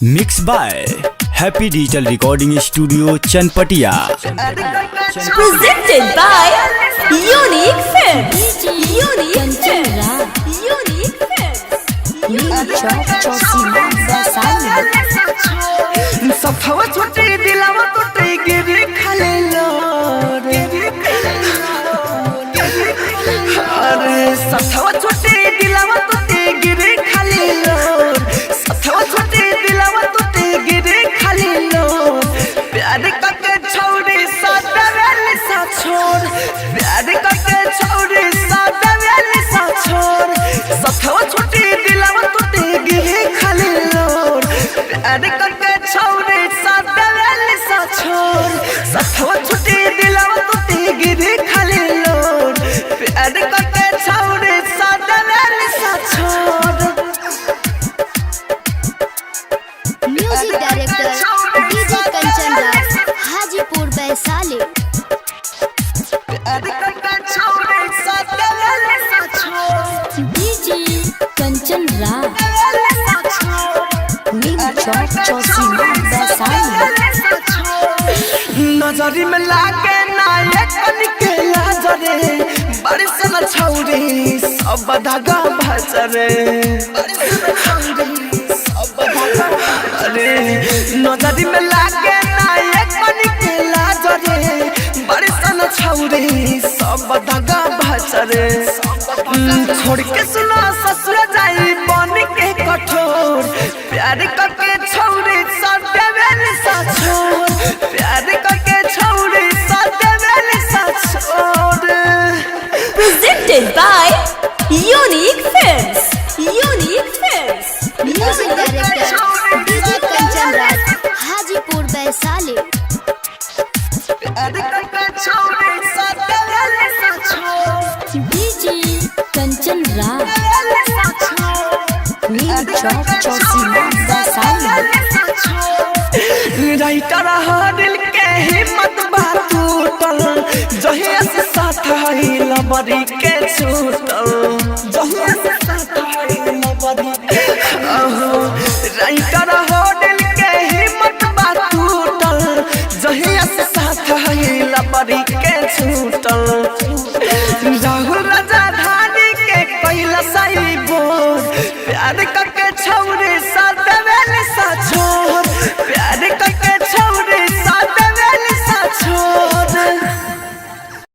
Mix by happy digital recording studio Chanpatia. Presented by Unique Films. Unique Films. Unique सफवा छोटे दिलावा टूटे गिरे खाले लोर अरे सफवा छोटे दिलावा टूटे गिरे खाले लोर सफवा छोटे दिलावा टूटे गिरे खाले लोर प्यार करके छोड़े सादा वाले सा छोड़ प्यार करके छोड़े सादा वाले सा छोड़ सफवा छोटे दिलावा टूटे गिरे खाले लोर प्यार करके छोड़े सादा वाले सा छोड़ सफवा छोटे दिलावा टूटे गिरे खाले लोर प्यार करके छोड़े सादा वाले सा छोड़। Music director DJ Kanchan Raj Hajipur Vaishali. प्यार करके छोड़े सादा वाले सा छोड़ डीजे कंचन राज नजरी में लागे नायक के लाजरे बारिश न छौरी सब धागा भसरे अरे नजरी में लागे नायक के लाजरे बारिश न छौरी सब धागा भसरे छोड़ के सुना ससुर जाई बन के कठोर प्यार करके छौरी साथे वाले सा छोड़ प्यार करके छौरी साथे वाले सा छोड़। Presented by Unique Films. Unique Films. Music director DJ Kanchan Raj Hajipur Vaishali. प्यार करके छौरी साथे वाले सा छोड़ डीजे कंचन राज राइटर दिल के हिम्मत बात टूटल जहिया से साथ है लबरी के छूटल जहिया से साथ है लबरी के राइटर दिल के हिम्मत बात टूटल जहिया से साथ है लबरी के छूटल राहुल राजा धानी के कैला सही बोल प्यार करके छौरे सा